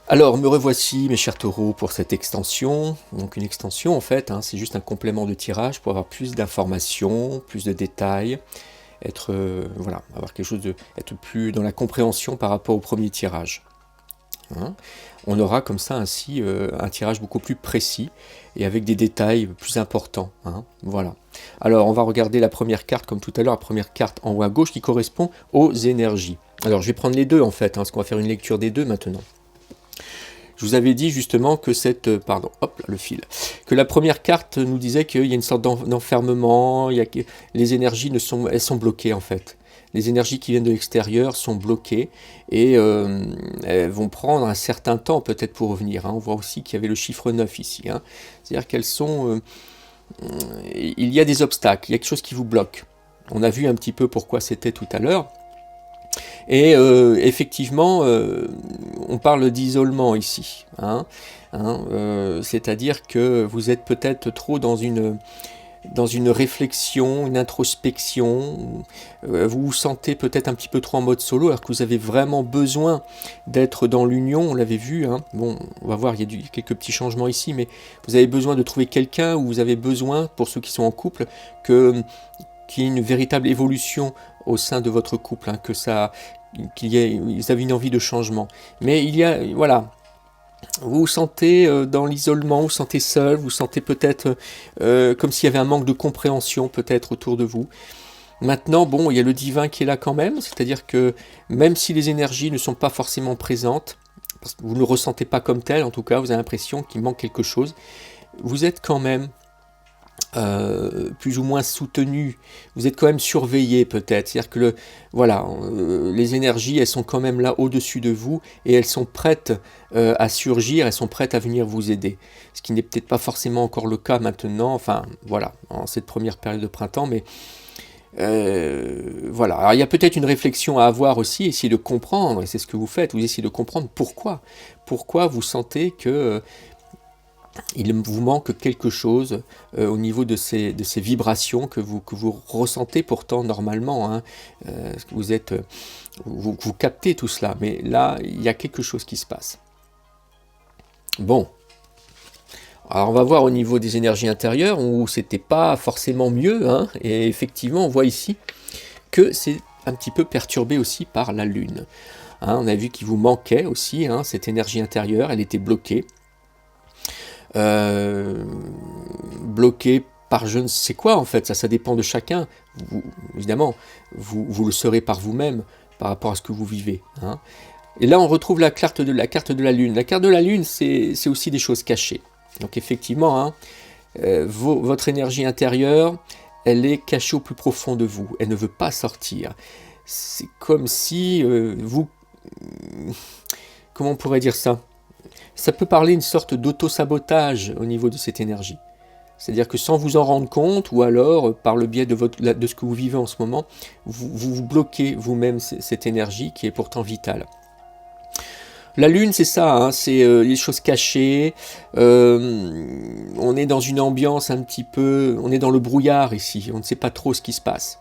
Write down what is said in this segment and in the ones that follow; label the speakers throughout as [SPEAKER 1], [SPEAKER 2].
[SPEAKER 1] Alors, me revoici, mes chers taureaux, pour cette extension. Donc, une extension, en fait, hein, c'est juste un complément de tirage pour avoir plus d'informations, plus de détails, être, voilà, avoir quelque chose de, être plus dans la compréhension par rapport au premier tirage. Hein. On aura comme ça ainsi un tirage beaucoup plus précis et avec des détails plus importants. Hein. Voilà. Alors, on va regarder la première carte, comme tout à l'heure, la première carte en haut à gauche qui correspond aux énergies. Alors, je vais prendre les deux, en fait, hein, parce qu'on va faire une lecture des deux maintenant. Je vous avais dit justement que cette, pardon, hop, là, le fil, que la première carte nous disait qu'il y a une sorte d'enfermement, les énergies elles sont bloquées en fait. Les énergies qui viennent de l'extérieur sont bloquées et elles vont prendre un certain temps peut-être pour revenir. Hein. On voit aussi qu'il y avait le chiffre 9 ici. Hein. C'est-à-dire qu'elles sont... il y a des obstacles, il y a quelque chose qui vous bloque. On a vu un petit peu pourquoi c'était tout à l'heure. Et effectivement, on parle d'isolement ici. Hein, c'est-à-dire que vous êtes peut-être trop dans une réflexion, une introspection. Vous vous sentez peut-être un petit peu trop en mode solo, alors que vous avez vraiment besoin d'être dans l'union. On l'avait vu. Hein. Bon, on va voir, il y a quelques petits changements ici, mais vous avez besoin de trouver quelqu'un, ou vous avez besoin, pour ceux qui sont en couple, qu'il y ait une véritable évolution au sein de votre couple, hein, vous avez une envie de changement. Mais il y a, voilà, vous vous sentez dans l'isolement, vous vous sentez seul, vous vous sentez peut-être comme s'il y avait un manque de compréhension peut-être autour de vous. Maintenant, bon, il y a le divin qui est là quand même, c'est-à-dire que même si les énergies ne sont pas forcément présentes, parce que vous ne le ressentez pas comme tel, en tout cas, vous avez l'impression qu'il manque quelque chose, vous êtes quand même plus ou moins soutenu, vous êtes quand même surveillé peut-être, c'est-à-dire que les énergies elles sont quand même là au-dessus de vous et elles sont prêtes à surgir, elles sont prêtes à venir vous aider, ce qui n'est peut-être pas forcément encore le cas maintenant, enfin voilà, en cette première période de printemps, mais voilà. Alors il y a peut-être une réflexion à avoir aussi, essayer de comprendre, et c'est ce que vous faites, vous essayez de comprendre pourquoi vous sentez que il vous manque quelque chose au niveau de ces vibrations que vous ressentez pourtant normalement. Hein. Vous captez tout cela, mais là, il y a quelque chose qui se passe. Bon. Alors on va voir au niveau des énergies intérieures où c'était pas forcément mieux. Hein, et effectivement, on voit ici que c'est un petit peu perturbé aussi par la Lune. Hein, on a vu qu'il vous manquait aussi hein, cette énergie intérieure, elle était bloquée. Bloqué par je ne sais quoi en fait, ça dépend de chacun. Évidemment, vous le serez par vous-même par rapport à ce que vous vivez. Hein. Et là, on retrouve la carte de la Lune. La carte de la Lune, c'est aussi des choses cachées. Donc effectivement, hein, votre énergie intérieure, elle est cachée au plus profond de vous. Elle ne veut pas sortir. C'est comme si vous... Comment on pourrait dire ça ? Ça peut parler une sorte d'auto-sabotage au niveau de cette énergie. C'est-à-dire que sans vous en rendre compte, ou alors par le biais de ce que vous vivez en ce moment, vous bloquez vous-même cette énergie qui est pourtant vitale. La Lune, c'est ça, hein, c'est les choses cachées, on est dans une ambiance un petit peu, on est dans le brouillard ici, on ne sait pas trop ce qui se passe.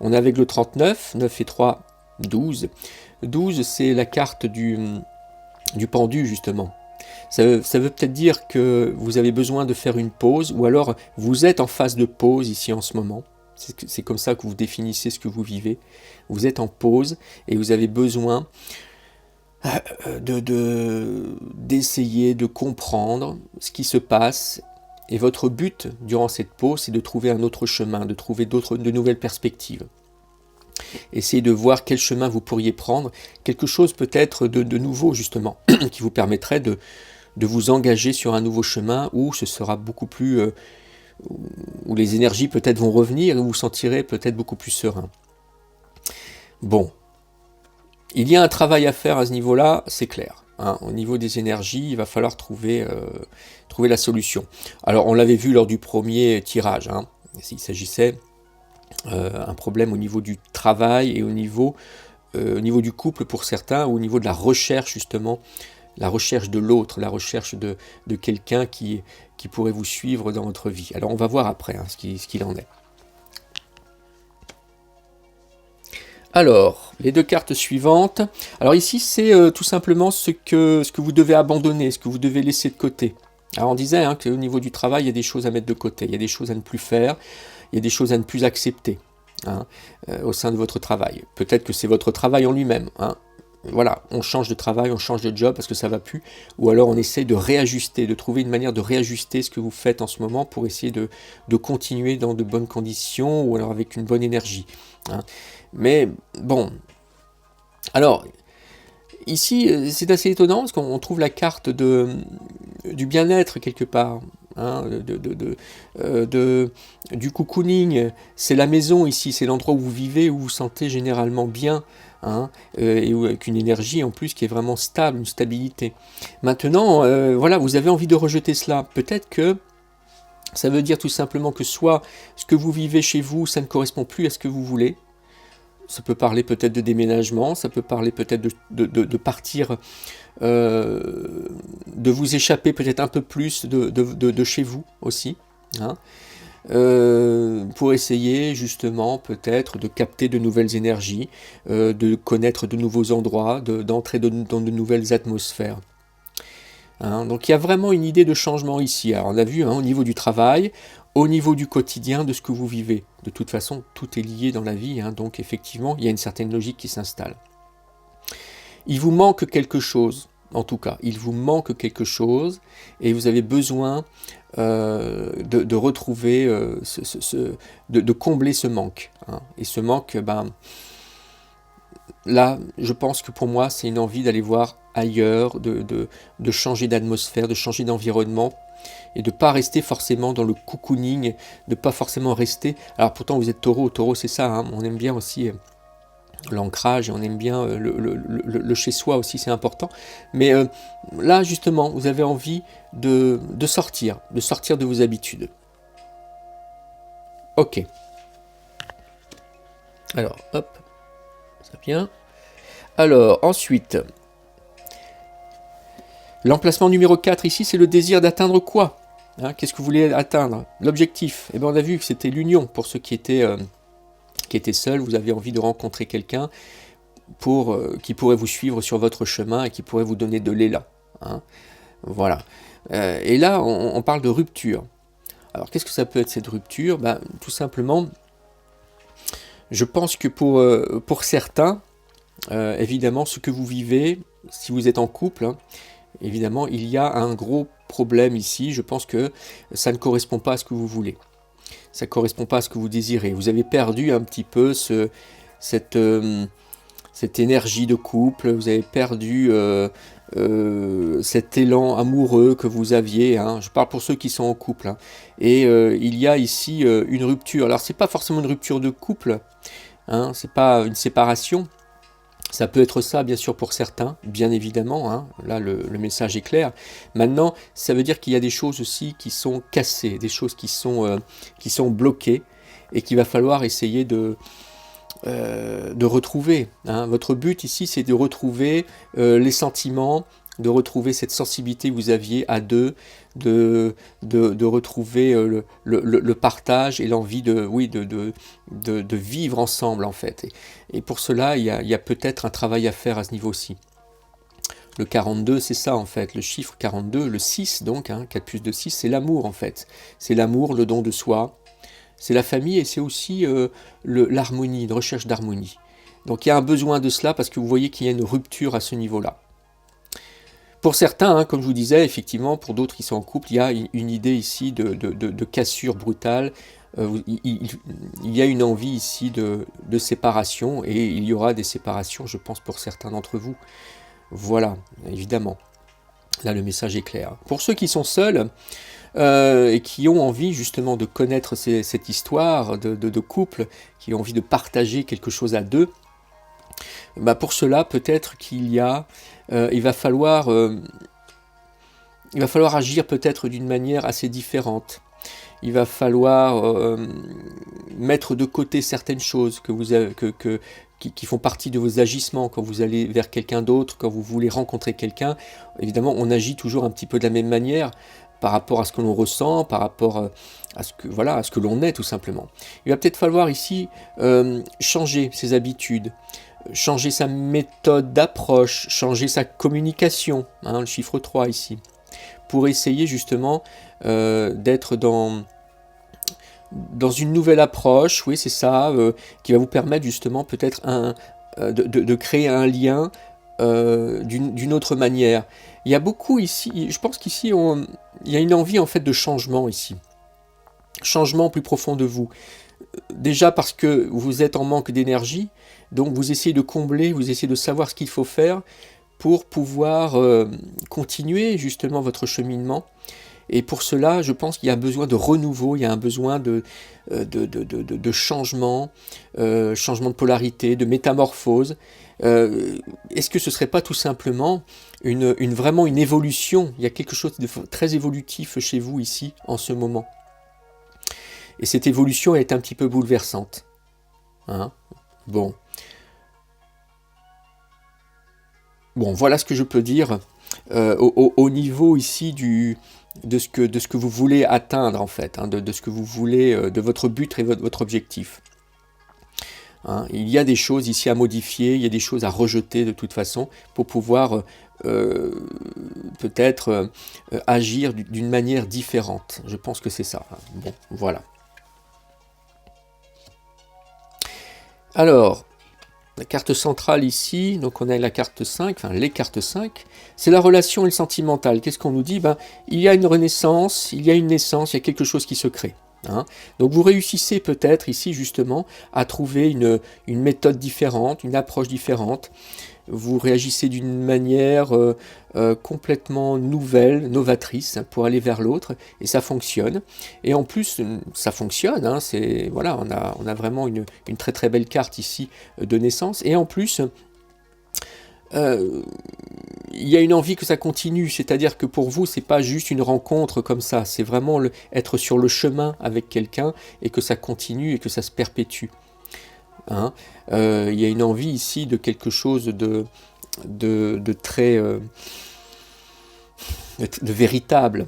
[SPEAKER 1] On est avec le 39, 9 et 3, 12. 12, c'est la carte du pendu justement. Ça veut peut-être dire que vous avez besoin de faire une pause, ou alors vous êtes en phase de pause ici en ce moment. C'est comme ça que vous définissez ce que vous vivez. Vous êtes en pause et vous avez besoin d'essayer de comprendre ce qui se passe. Et votre but durant cette pause, c'est de trouver un autre chemin, de trouver de nouvelles perspectives. Essayez de voir quel chemin vous pourriez prendre, quelque chose peut-être de nouveau justement, qui vous permettrait de vous engager sur un nouveau chemin où ce sera beaucoup plus... où les énergies peut-être vont revenir et où vous vous sentirez peut-être beaucoup plus serein. Bon. Il y a un travail à faire à ce niveau-là, c'est clair. Hein. Au niveau des énergies, il va falloir trouver la solution. Alors, on l'avait vu lors du premier tirage. Hein. Il s'agissait un problème au niveau du travail et au niveau du couple pour certains, ou au niveau de la recherche justement, la recherche de l'autre, la recherche de quelqu'un qui pourrait vous suivre dans votre vie. Alors on va voir après hein, ce qu'il en est. Alors, les deux cartes suivantes. Alors ici, c'est tout simplement ce que vous devez abandonner, ce que vous devez laisser de côté. Alors on disait qu'au niveau du travail, il y a des choses à mettre de côté, il y a des choses à ne plus faire, il y a des choses à ne plus accepter au sein de votre travail. Peut-être que c'est votre travail en lui-même. Voilà, on change de travail, on change de job parce que ça va plus, ou alors on essaye de réajuster, de trouver une manière de réajuster ce que vous faites en ce moment pour essayer de continuer dans de bonnes conditions, ou alors avec une bonne énergie. Mais bon, alors ici c'est assez étonnant parce qu'on trouve la carte du bien-être quelque part, du cocooning. C'est la maison ici, c'est l'endroit où vous vivez, où vous vous sentez généralement bien, et avec une énergie en plus qui est vraiment stable, une stabilité. Maintenant, voilà, vous avez envie de rejeter cela. Peut-être que ça veut dire tout simplement que soit ce que vous vivez chez vous, ça ne correspond plus à ce que vous voulez. Ça peut parler peut-être de déménagement, ça peut parler peut-être de partir, de vous échapper peut-être un peu plus de chez vous aussi, pour essayer justement peut-être de capter de nouvelles énergies, de connaître de nouveaux endroits, d'entrer dans de nouvelles atmosphères. Donc il y a vraiment une idée de changement ici. Alors on a vu au niveau du travail, au niveau du quotidien, de ce que vous vivez. De toute façon, tout est lié dans la vie, donc effectivement, il y a une certaine logique qui s'installe. Il vous manque quelque chose, en tout cas. Il vous manque quelque chose, et vous avez besoin de retrouver, de combler ce manque. Et ce manque, là, je pense que pour moi, c'est une envie d'aller voir ailleurs, de changer d'atmosphère, de changer d'environnement, et de ne pas rester forcément dans le cocooning, de ne pas forcément rester... Alors pourtant vous êtes taureau, taureau c'est ça, on aime bien aussi l'ancrage, et on aime bien le chez-soi aussi, c'est important. Mais là justement, vous avez envie de sortir de vos habitudes. Ok. Alors, hop, ça vient. Alors, ensuite... L'emplacement numéro 4 ici, c'est le désir d'atteindre quoi ? Qu'est-ce que vous voulez atteindre ? L'objectif. On a vu que c'était l'union. Pour ceux qui étaient seuls, vous avez envie de rencontrer quelqu'un qui pourrait vous suivre sur votre chemin et qui pourrait vous donner de l'élan. Voilà. Et là, on parle de rupture. Alors, qu'est-ce que ça peut être cette rupture ? Tout simplement, je pense que pour certains, évidemment, ce que vous vivez, si vous êtes en couple, évidemment, il y a un gros problème ici. Je pense que ça ne correspond pas à ce que vous voulez. Ça ne correspond pas à ce que vous désirez. Vous avez perdu un petit peu cette énergie de couple. Vous avez perdu cet élan amoureux que vous aviez. Je parle pour ceux qui sont en couple. Et il y a ici une rupture. Alors, ce n'est pas forcément une rupture de couple. Ce n'est pas une séparation. Ça peut être ça, bien sûr, pour certains, bien évidemment. Là, le message est clair. Maintenant, ça veut dire qu'il y a des choses aussi qui sont cassées, des choses qui sont bloquées, et qu'il va falloir essayer de retrouver. Votre but ici, c'est de retrouver les sentiments, de retrouver cette sensibilité que vous aviez à deux, de retrouver le partage et l'envie de vivre ensemble, en fait. Et pour cela, il y a peut-être un travail à faire à ce niveau-ci. Le 42, c'est ça, en fait. Le chiffre 42, le 6, donc, 4 plus 2, 6, c'est l'amour, en fait. C'est l'amour, le don de soi. C'est la famille, et c'est aussi l'harmonie, une recherche d'harmonie. Donc il y a un besoin de cela, parce que vous voyez qu'il y a une rupture à ce niveau-là. Pour certains, comme je vous disais, effectivement, pour d'autres qui sont en couple, il y a une idée ici de cassure brutale. Il y a une envie ici de séparation, et il y aura des séparations, je pense, pour certains d'entre vous. Voilà, évidemment. Là, le message est clair. Pour ceux qui sont seuls, et qui ont envie justement de connaître cette histoire de couple, qui ont envie de partager quelque chose à deux, pour cela, peut-être qu'il va falloir agir peut-être d'une manière assez différente. Il va falloir mettre de côté certaines choses qui font partie de vos agissements quand vous allez vers quelqu'un d'autre, quand vous voulez rencontrer quelqu'un. Évidemment, on agit toujours un petit peu de la même manière. par rapport à ce que l'on ressent, par rapport à ce que, voilà, à ce que l'on est tout simplement. Il va peut-être falloir ici changer ses habitudes, changer sa méthode d'approche, changer sa communication, hein, le chiffre 3 ici, pour essayer justement d'être dans une nouvelle approche, oui c'est ça, qui va vous permettre justement peut-être de créer un lien d'une autre manière. Il y a beaucoup ici, je pense qu'ici il y a une envie en fait de changement ici, changement plus profond de vous. Déjà parce que vous êtes en manque d'énergie, donc vous essayez de combler, vous essayez de savoir ce qu'il faut faire pour pouvoir continuer justement votre cheminement. Et pour cela, je pense qu'il y a un besoin de renouveau, il y a un besoin de changement, changement de polarité, de métamorphose. Est-ce que ce ne serait pas tout simplement vraiment une évolution? Il y a quelque chose de très évolutif chez vous ici, en ce moment. Et cette évolution est un petit peu bouleversante. Hein? Bon, voilà ce que je peux dire au niveau ici de ce que vous voulez atteindre en fait, hein, de ce que vous voulez, de votre but et votre objectif. Hein, il y a des choses ici à modifier, il y a des choses à rejeter de toute façon pour pouvoir peut-être agir d'une manière différente. Je pense que c'est ça. Bon, voilà. Alors, la carte centrale ici, donc on a la carte 5, enfin les cartes 5, c'est la relation et le sentimental. Qu'est-ce qu'on nous dit? Il y a une renaissance, il y a une naissance, il y a quelque chose qui se crée. Hein. Donc vous réussissez peut-être ici justement à trouver une méthode différente, une approche différente. Vous réagissez d'une manière complètement nouvelle, novatrice, pour aller vers l'autre, et ça fonctionne. Et en plus, ça fonctionne, hein, voilà, on a vraiment une très très belle carte ici de naissance, et en plus, il y a une envie que ça continue, c'est-à-dire que pour vous, c'est pas juste une rencontre comme ça, c'est vraiment être sur le chemin avec quelqu'un, et que ça continue, et que ça se perpétue. Hein. Il y a une envie ici de quelque chose de très de véritable,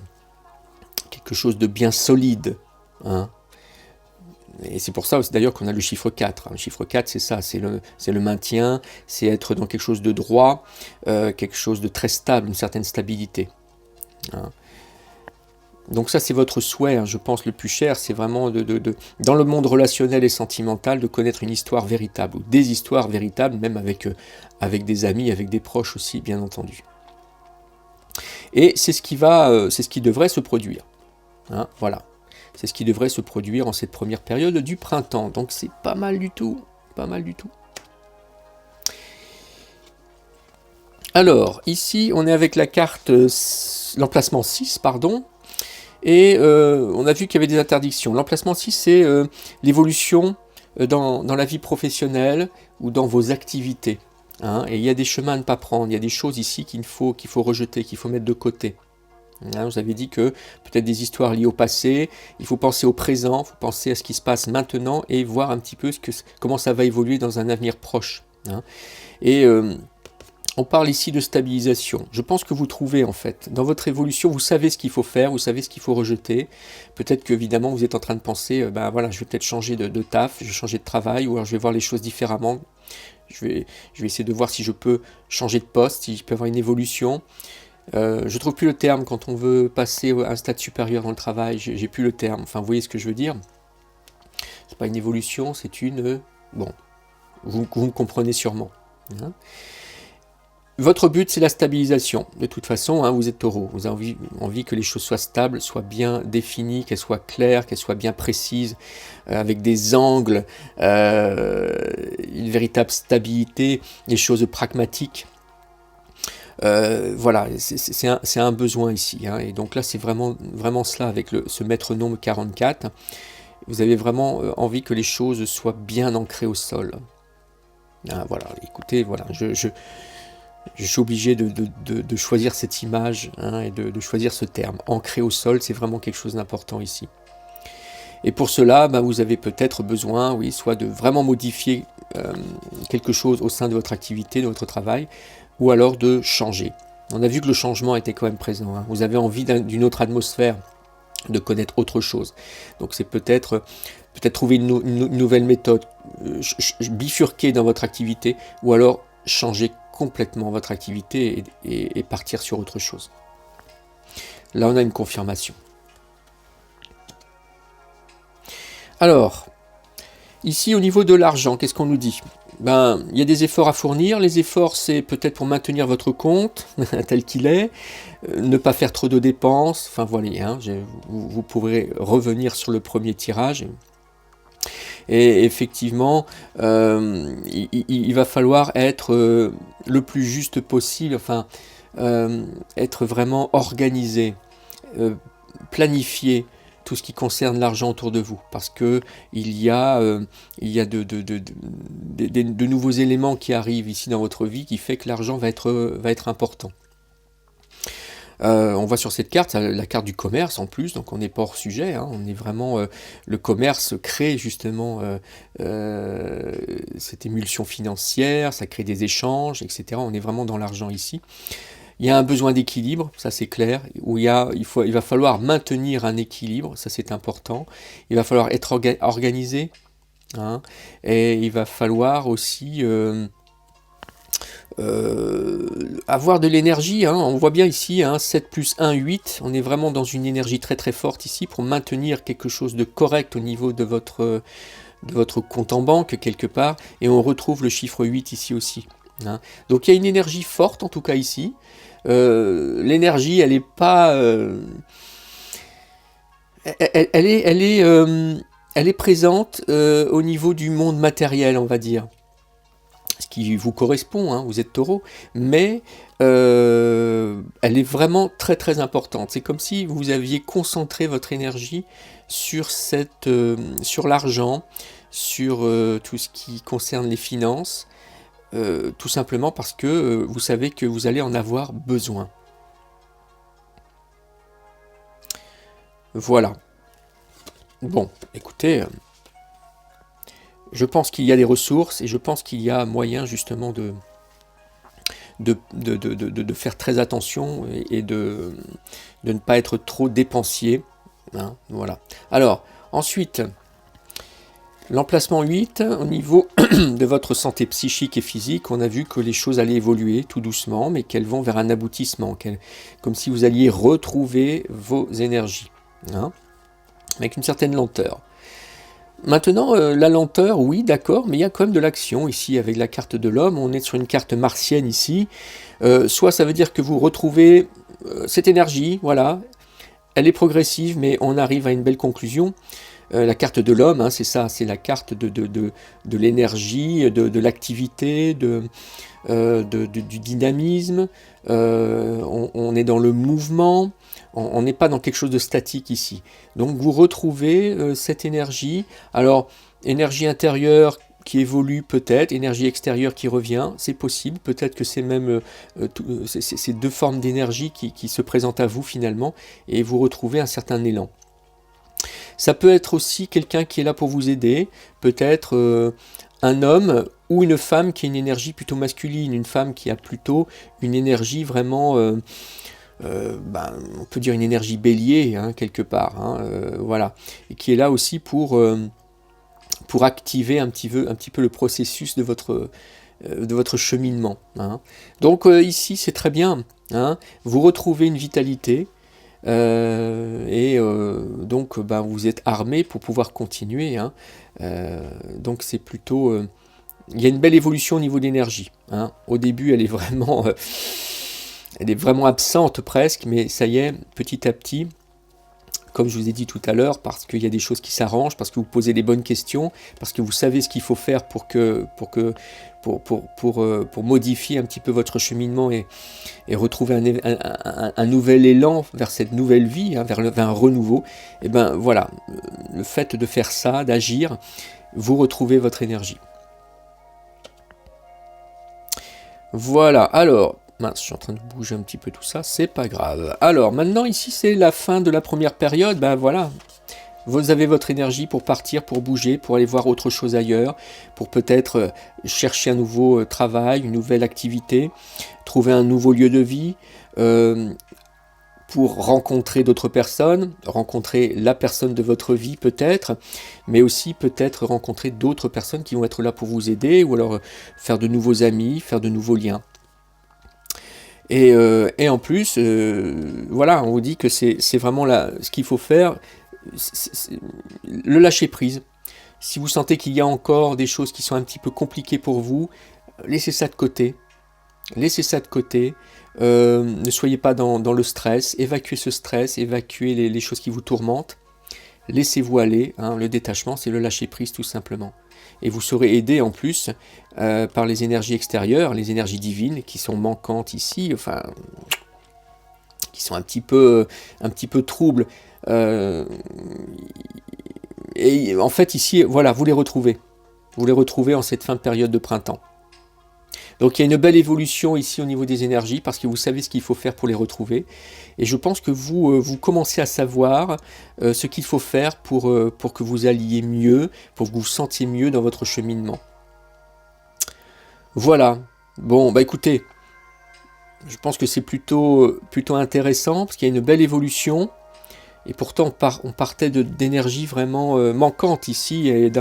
[SPEAKER 1] quelque chose de bien solide. Hein. Et c'est pour ça aussi d'ailleurs qu'on a le chiffre 4. Le chiffre 4, c'est ça, c'est le maintien, c'est être dans quelque chose de droit, quelque chose de très stable, une certaine stabilité. Hein. Donc ça, c'est votre souhait, hein, je pense, le plus cher, c'est vraiment dans le monde relationnel et sentimental, de connaître une histoire véritable, ou des histoires véritables, même avec des amis, avec des proches aussi, bien entendu. Et c'est ce qui devrait se produire. Hein, voilà. C'est ce qui devrait se produire en cette première période du printemps. Donc c'est pas mal du tout. Pas mal du tout. Alors, ici, on est avec la carte, l'emplacement 6, pardon. Et on a vu qu'il y avait des interdictions. L'emplacement 6, c'est l'évolution dans la vie professionnelle ou dans vos activités. Hein, et il y a des chemins à ne pas prendre. Il y a des choses ici qu'il faut rejeter, qu'il faut mettre de côté. Hein, vous avez dit que peut-être des histoires liées au passé, il faut penser au présent, il faut penser à ce qui se passe maintenant et voir un petit peu comment ça va évoluer dans un avenir proche. Hein. Et on parle ici de stabilisation. Je pense que vous trouvez en fait, dans votre évolution, vous savez ce qu'il faut faire, vous savez ce qu'il faut rejeter. Peut-être qu'évidemment vous êtes en train de penser, voilà, je vais peut-être changer de taf, je vais changer de travail, ou alors je vais voir les choses différemment. Je vais essayer de voir si je peux changer de poste, si je peux avoir une évolution. Je trouve plus le terme quand on veut passer à un stade supérieur dans le travail, j'ai plus le terme. Enfin, vous voyez ce que je veux dire? C'est pas une évolution, c'est une... Bon, vous me comprenez sûrement. Hein. Votre but, c'est la stabilisation. De toute façon, hein, vous êtes taureau. Vous avez envie que les choses soient stables, soient bien définies, qu'elles soient claires, qu'elles soient bien précises, avec des angles, une véritable stabilité, des choses pragmatiques. Voilà, c'est un besoin ici. Hein, et donc là, c'est vraiment cela avec ce maître nombre 44. Vous avez vraiment envie que les choses soient bien ancrées au sol. Ah, voilà, écoutez, voilà, je suis obligé de choisir cette image, hein, et de choisir ce terme. Ancré au sol, c'est vraiment quelque chose d'important ici. Et pour cela, vous avez peut-être besoin, oui, soit de vraiment modifier quelque chose au sein de votre activité, de votre travail, ou alors de changer. On a vu que le changement était quand même présent, hein. Vous avez envie d'une autre atmosphère, de connaître autre chose. Donc c'est peut-être trouver une nouvelle méthode, bifurquer dans votre activité, ou alors changer complètement votre activité et partir sur autre chose. Là, on a une confirmation. Alors, ici, au niveau de l'argent, qu'est-ce qu'on nous dit? Ben, il y a des efforts à fournir. Les efforts, c'est peut-être pour maintenir votre compte tel qu'il est, ne pas faire trop de dépenses. Enfin, voilà, hein, vous pourrez revenir sur le premier tirage. Et effectivement, il va falloir être le plus juste possible, enfin, être vraiment organisé, planifié tout ce qui concerne l'argent autour de vous, parce que il y a de nouveaux éléments qui arrivent ici dans votre vie qui fait que l'argent va être important. On voit sur cette carte, la carte du commerce en plus, donc on n'est pas hors sujet, hein, on est vraiment, le commerce crée justement cette émulsion financière, ça crée des échanges, etc. On est vraiment dans l'argent ici. Il y a un besoin d'équilibre, ça c'est clair, où il va falloir maintenir un équilibre, ça c'est important. Il va falloir être organisé, hein, et il va falloir aussi avoir de l'énergie, hein. On voit bien ici, hein, 7 plus 1, 8, on est vraiment dans une énergie très très forte ici pour maintenir quelque chose de correct au niveau de votre compte en banque quelque part, et on retrouve le chiffre 8 ici aussi, hein. Donc il y a une énergie forte en tout cas ici. L'énergie, elle est pas, elle est présente au niveau du monde matériel, on va dire, ce qui vous correspond, hein, vous êtes Taureau, mais elle est vraiment très très importante. C'est comme si vous aviez concentré votre énergie sur l'argent, sur tout ce qui concerne les finances. Tout simplement parce que vous savez que vous allez en avoir besoin. Voilà. Bon, écoutez, je pense qu'il y a des ressources et je pense qu'il y a moyen justement de faire très attention et de ne pas être trop dépensier, hein, voilà. Alors, ensuite, l'emplacement 8, au niveau de votre santé psychique et physique, on a vu que les choses allaient évoluer tout doucement, mais qu'elles vont vers un aboutissement, comme si vous alliez retrouver vos énergies, hein, avec une certaine lenteur. Maintenant, la lenteur, oui, d'accord, mais il y a quand même de l'action ici avec la carte de l'homme. On est sur une carte martienne ici. Soit ça veut dire que vous retrouvez cette énergie, voilà, elle est progressive, mais on arrive à une belle conclusion. La carte de l'homme, hein, c'est ça, c'est la carte de l'énergie, de l'activité, du dynamisme. On est dans le mouvement, on n'est pas dans quelque chose de statique ici. Donc vous retrouvez cette énergie. Alors, énergie intérieure qui évolue peut-être, énergie extérieure qui revient, c'est possible. Peut-être que c'est même ces deux formes d'énergie qui se présentent à vous finalement, et vous retrouvez un certain élan. Ça peut être aussi quelqu'un qui est là pour vous aider, peut-être un homme ou une femme qui a une énergie plutôt masculine, une femme qui a plutôt une énergie vraiment, on peut dire une énergie bélier, hein, quelque part, hein, voilà, et qui est là aussi pour activer un petit peu le processus de votre cheminement, hein. Donc ici c'est très bien, hein, vous retrouvez une vitalité. Donc vous êtes armé pour pouvoir continuer, hein. Donc c'est plutôt il y a une belle évolution au niveau de l'énergie, hein. Au début elle est vraiment absente presque, mais ça y est, petit à petit, comme je vous ai dit tout à l'heure, parce qu'il y a des choses qui s'arrangent, parce que vous posez les bonnes questions, parce que vous savez ce qu'il faut faire pour modifier un petit peu votre cheminement et retrouver un nouvel élan vers cette nouvelle vie, hein, vers un renouveau. Et ben voilà, le fait de faire ça, d'agir, vous retrouvez votre énergie. Voilà, alors, mince, je suis en train de bouger un petit peu tout ça, c'est pas grave. Alors, maintenant, ici, c'est la fin de la première période, ben voilà. Vous avez votre énergie pour partir, pour bouger, pour aller voir autre chose ailleurs, pour peut-être chercher un nouveau travail, une nouvelle activité, trouver un nouveau lieu de vie, pour rencontrer d'autres personnes, rencontrer la personne de votre vie peut-être, mais aussi peut-être rencontrer d'autres personnes qui vont être là pour vous aider, ou alors faire de nouveaux amis, faire de nouveaux liens. Et en plus, voilà, on vous dit que c'est vraiment ce qu'il faut faire, le lâcher prise. Si vous sentez qu'il y a encore des choses qui sont un petit peu compliquées pour vous, laissez ça de côté. Laissez ça de côté. Ne soyez pas dans le stress. Évacuez ce stress, évacuez les choses qui vous tourmentent. Laissez-vous aller. Hein, le détachement, c'est le lâcher prise tout simplement. Et vous serez aidé en plus par les énergies extérieures, les énergies divines qui sont manquantes ici, enfin, qui sont un petit peu troubles. Et en fait ici, voilà, vous les retrouvez. Vous les retrouvez en cette fin de période de printemps. Donc il y a une belle évolution ici au niveau des énergies, parce que vous savez ce qu'il faut faire pour les retrouver. Et je pense que vous commencez à savoir ce qu'il faut faire pour que vous alliez mieux, pour que vous vous sentiez mieux dans votre cheminement. Voilà. Bon, bah écoutez, je pense que c'est plutôt intéressant, parce qu'il y a une belle évolution. Et pourtant, on partait d'énergie vraiment manquante ici, et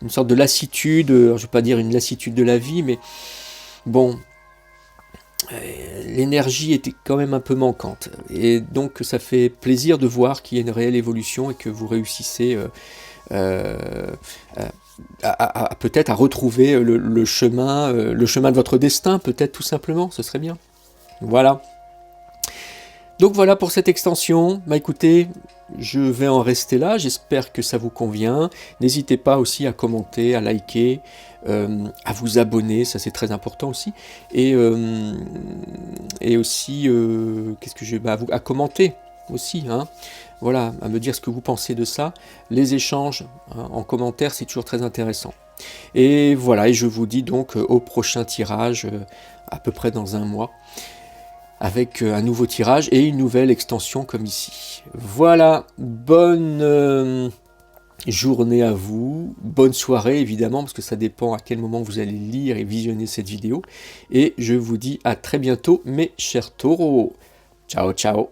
[SPEAKER 1] une sorte de lassitude, je ne vais pas dire une lassitude de la vie, mais bon, l'énergie était quand même un peu manquante. Et donc, ça fait plaisir de voir qu'il y a une réelle évolution et que vous réussissez peut-être à retrouver le chemin de votre destin, peut-être tout simplement, ce serait bien. Voilà. Donc voilà pour cette extension. Bah écoutez, je vais en rester là, j'espère que ça vous convient. N'hésitez pas aussi à commenter, à liker, à vous abonner, ça c'est très important aussi. Et aussi, à commenter aussi, hein. Voilà, à me dire ce que vous pensez de ça. Les échanges en commentaire, c'est toujours très intéressant. Et voilà, et je vous dis donc au prochain tirage, à peu près dans un mois, avec un nouveau tirage et une nouvelle extension comme ici. Voilà, bonne journée à vous, bonne soirée évidemment, parce que ça dépend à quel moment vous allez lire et visionner cette vidéo. Et je vous dis à très bientôt mes chers taureaux. Ciao, ciao.